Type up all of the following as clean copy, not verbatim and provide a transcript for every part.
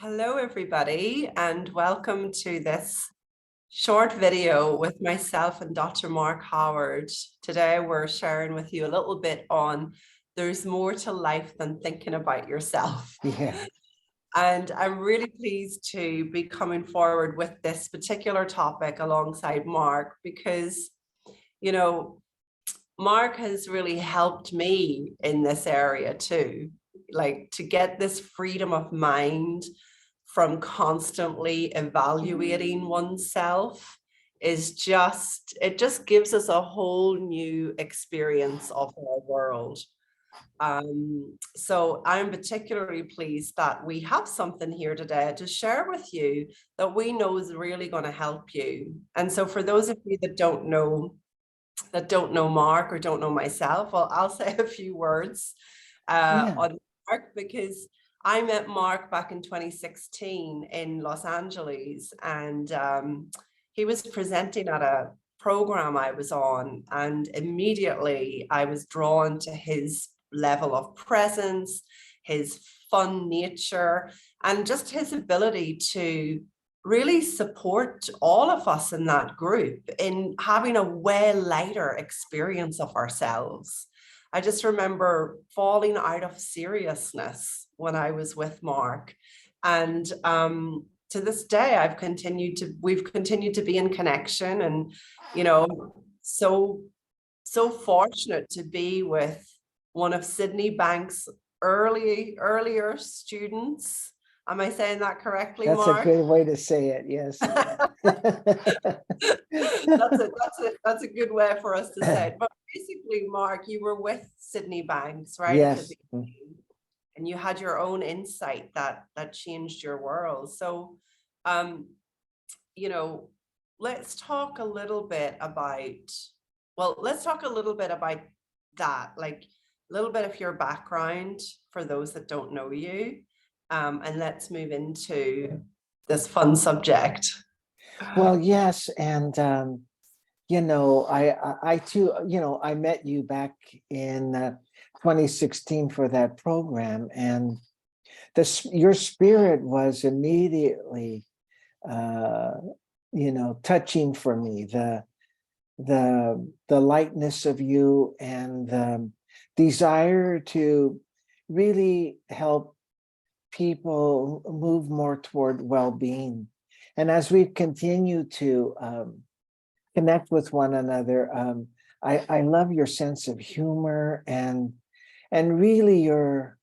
Hello, everybody, and welcome to this short video with myself and Dr. Mark Howard. Today, we're sharing with you a little bit on there's more to life than thinking about yourself. Yeah. And I'm really pleased to be coming forward with this particular topic alongside Mark because, you know, Mark has really helped me in this area too, like to get this freedom of mind from constantly evaluating oneself it just gives us a whole new experience of our world. So I'm particularly pleased that we have something here today to share with you that we know is really going to help you. And so for those of you that don't know Mark or don't know myself, well, I'll say a few words on Mark because I met Mark back in 2016 in Los Angeles, and he was presenting at a program I was on, and immediately I was drawn to his level of presence, his fun nature, and just his ability to really support all of us in that group in having a way lighter experience of ourselves. I just remember falling out of seriousness when I was with Mark. And to this day, we've continued to be in connection, and, you know, so fortunate to be with one of Sydney Bank's earlier students. Am I saying that correctly, That's Mark? a good way to say it. Yes. That's a good way for us to say it. But basically, Mark, you were with Sydney Banks, right? Yes. At the beginning, and you had your own insight that changed your world. So, you know, let's talk a little bit about that, like a little bit of your background for those that don't know you. And let's move into this fun subject. Well, yes. And, I too, I met you back in 2016 for that program, and your spirit was immediately, touching for me. The lightness of you and the desire to really help people move more toward well-being. And as we continue to connect with one another, I love your sense of humor and really your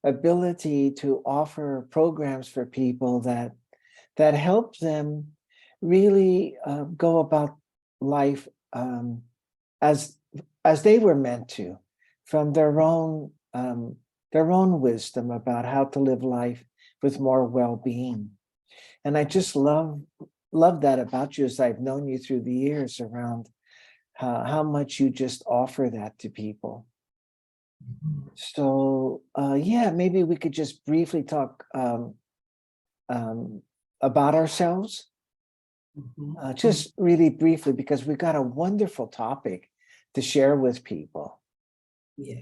ability to offer programs for people that help them really go about life as they were meant to, from their own wisdom about how to live life with more well-being. And I just love that about you, as I've known you through the years, around how much you just offer that to people. So maybe we could just briefly talk about ourselves, just really briefly, because we've got a wonderful topic to share with people. Yeah.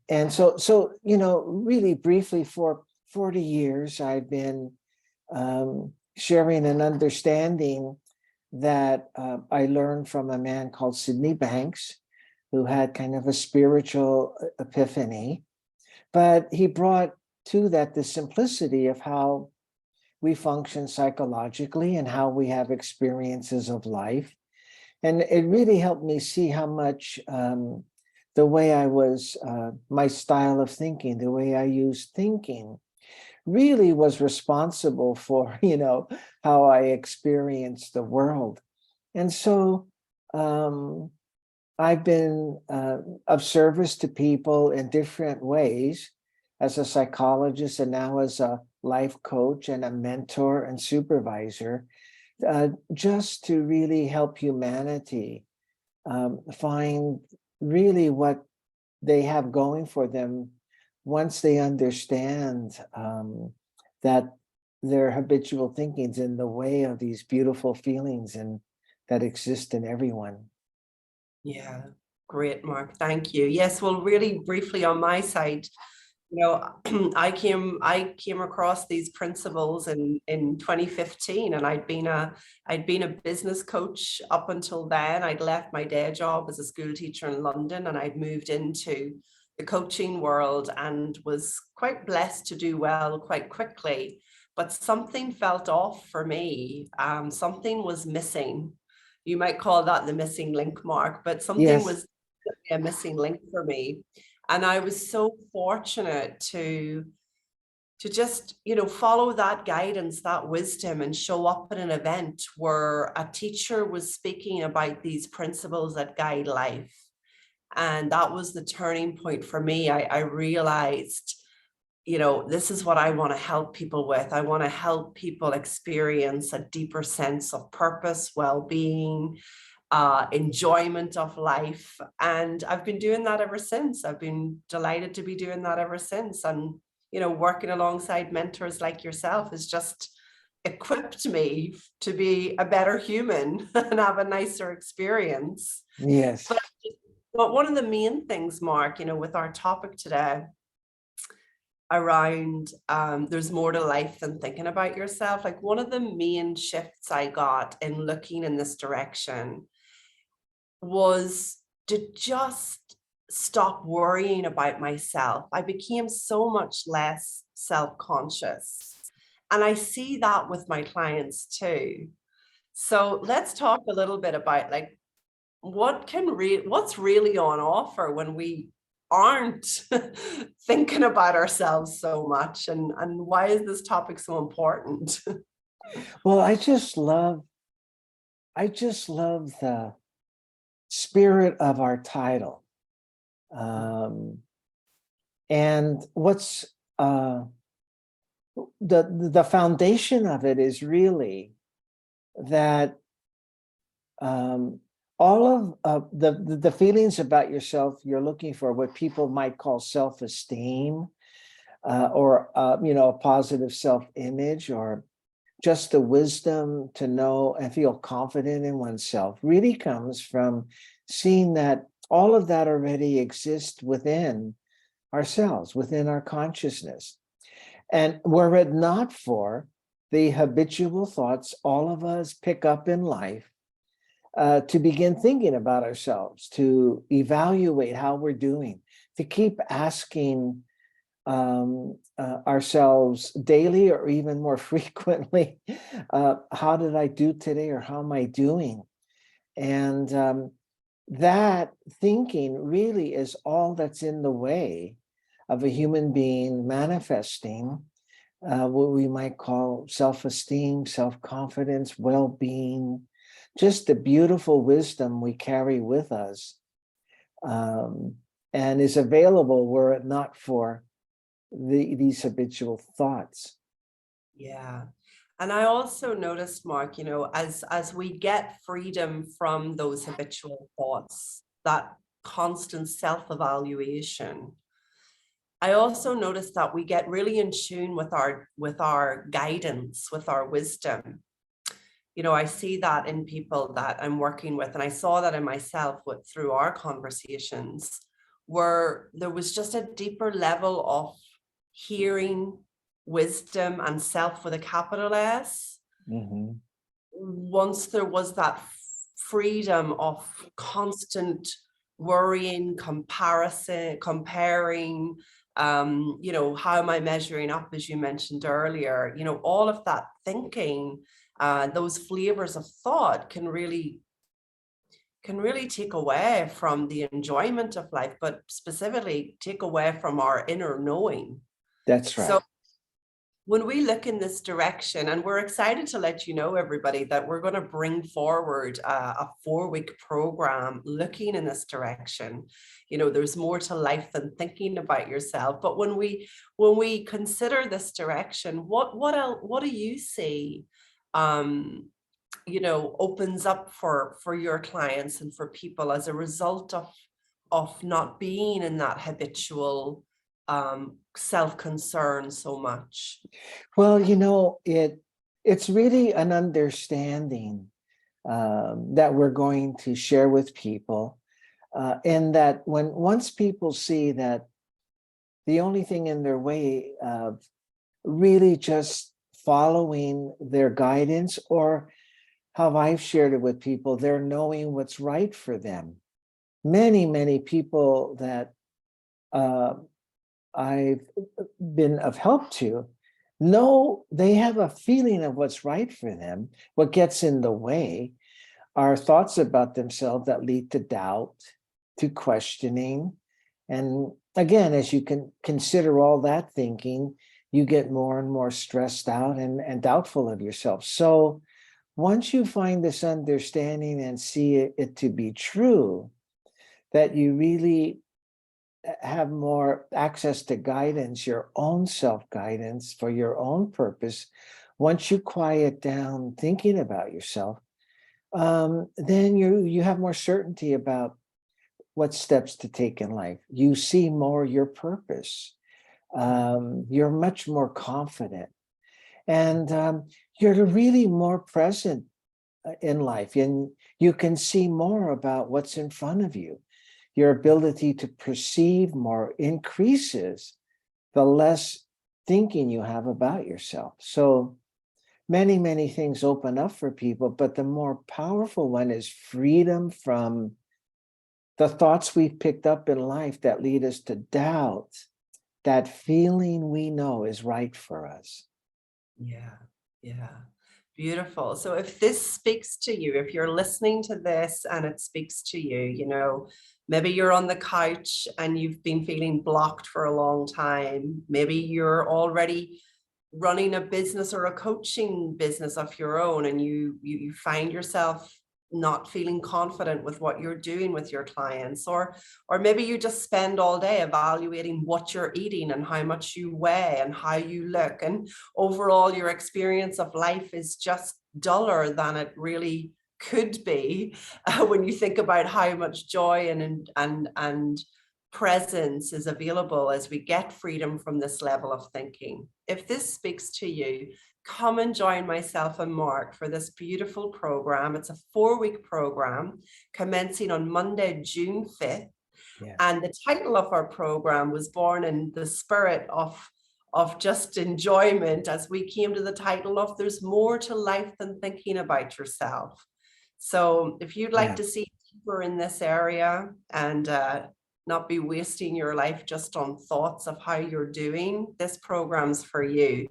And so really briefly, for 40 years, I've been sharing an understanding that I learned from a man called Sydney Banks, who had kind of a spiritual epiphany, but he brought to that the simplicity of how we function psychologically and how we have experiences of life. And it really helped me see how much the way I was, my style of thinking, the way I used thinking, really was responsible for, how I experienced the world. And so I've been of service to people in different ways as a psychologist, and now as a life coach and a mentor and supervisor, just to really help humanity find really what they have going for them once they understand that their habitual thinking is in the way of these beautiful feelings and that exist in everyone. Yeah, great, Mark. Thank you. Yes, well, really briefly on my side, You know, I came across these principles in 2015, and I'd been a business coach up until then. I'd left my day job as a school teacher in London, and I'd moved into the coaching world and was quite blessed to do well quite quickly. But something felt off for me. Something was missing. You might call that the missing link, Mark, but something Yes. was a missing link for me. And I was so fortunate to just, follow that guidance, that wisdom, and show up at an event where a teacher was speaking about these principles that guide life. And that was the turning point for me. I realized, this is what I want to help people with. I want to help people experience a deeper sense of purpose, well-being, enjoyment of life. And I've been doing that ever since. I've been delighted to be doing that ever since. And, working alongside mentors like yourself has just equipped me to be a better human and have a nicer experience. Yes. But one of the main things, Mark, with our topic today around there's more to life than thinking about yourself, like one of the main shifts I got in looking in this direction was to just stop worrying about myself. I became so much less self-conscious. And I see that with my clients too. So let's talk a little bit about like what's really on offer when we aren't thinking about ourselves so much, and why is this topic so important? Well, I just love the spirit of our title. And what's the foundation of it is really that all of the feelings about yourself, you're looking for what people might call self-esteem, or a positive self-image, or just the wisdom to know and feel confident in oneself, really comes from seeing that all of that already exists within ourselves, within our consciousness. And were it not for the habitual thoughts all of us pick up in life, to begin thinking about ourselves, to evaluate how we're doing, to keep asking ourselves daily or even more frequently, how did I do today, or how am I doing? And that thinking really is all that's in the way of a human being manifesting what we might call self-esteem, self-confidence, well-being, just the beautiful wisdom we carry with us, and is available were it not for these habitual thoughts. Yeah. And I also noticed, Mark, as we get freedom from those habitual thoughts, that constant self-evaluation, I also noticed that we get really in tune with our guidance, with our wisdom. I see that in people that I'm working with, and I saw that in myself through our conversations, where there was just a deeper level of hearing wisdom and self with a capital S. Mhm. Once there was that freedom of constant worrying, comparison, comparing, how am I measuring up, as you mentioned earlier, all of that thinking, those flavors of thought can really take away from the enjoyment of life, but specifically take away from our inner knowing. That's So right. when we look in this direction, and we're excited to let you know, everybody, that we're going to bring forward a 4-week program looking in this direction. There's more to life than thinking about yourself. But when we consider this direction, what do you see opens up for your clients and for people as a result of not being in that habitual self-concern so much? Well, it's really an understanding that we're going to share with people, in that once people see that the only thing in their way of really just following their guidance, or how I've shared it with people, they're knowing what's right for them. Many people that I've been of help to know they have a feeling of what's right for them. What gets in the way are thoughts about themselves that lead to doubt, to questioning. And again, as you can consider all that thinking, you get more and more stressed out and doubtful of yourself. So once you find this understanding and see it to be true, that you really have more access to guidance, your own self-guidance for your own purpose, once you quiet down thinking about yourself, then you have more certainty about what steps to take in life. You see more your purpose. You're much more confident, and you're really more present in life, and you can see more about what's in front of you. Your ability to perceive more increases the less thinking you have about yourself. So many things open up for people, but the more powerful one is freedom from the thoughts we've picked up in life that lead us to doubt that feeling we know is right for us. Yeah, yeah. Beautiful. So if this speaks to you, if you're listening to this and it speaks to you, you know, maybe you're on the couch and you've been feeling blocked for a long time. Maybe you're already running a business or a coaching business of your own, and you find yourself not feeling confident with what you're doing with your clients, or maybe you just spend all day evaluating what you're eating and how much you weigh and how you look, and overall your experience of life is just duller than it really could be, when you think about how much joy and presence is available as we get freedom from this level of thinking. If this speaks to you, come and join myself and Mark for this beautiful program. It's a 4-week program commencing on Monday, June 5th. Yeah. And the title of our program was born in the spirit of just enjoyment, as we came to the title of There's More to Life Than Thinking About Yourself. So if you'd like Yeah. to see deeper in this area and not be wasting your life just on thoughts of how you're doing, this program's for you.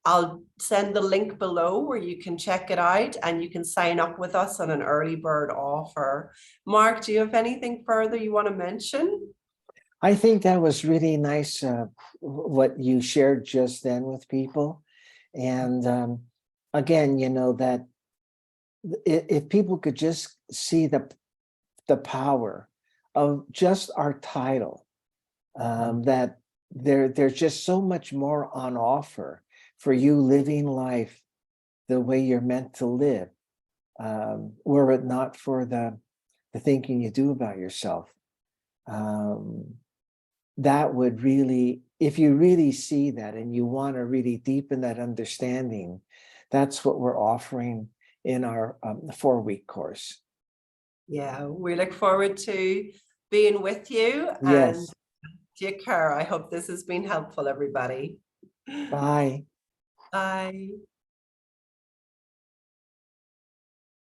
I'll send the link below where you can check it out and you can sign up with us on an early bird offer. Mark, do you have anything further you want to mention? I think that was really nice, what you shared just then with people. And again, you know, that if people could just see the power of just our title, that there's just so much more on offer for you living life the way you're meant to live, were it not for the thinking you do about yourself. That would really, if you really see that and you want to really deepen that understanding, that's what we're offering in our 4-week course. Yeah, we look forward to being with you, and Yes. take care. I hope this has been helpful, everybody. Bye. Bye.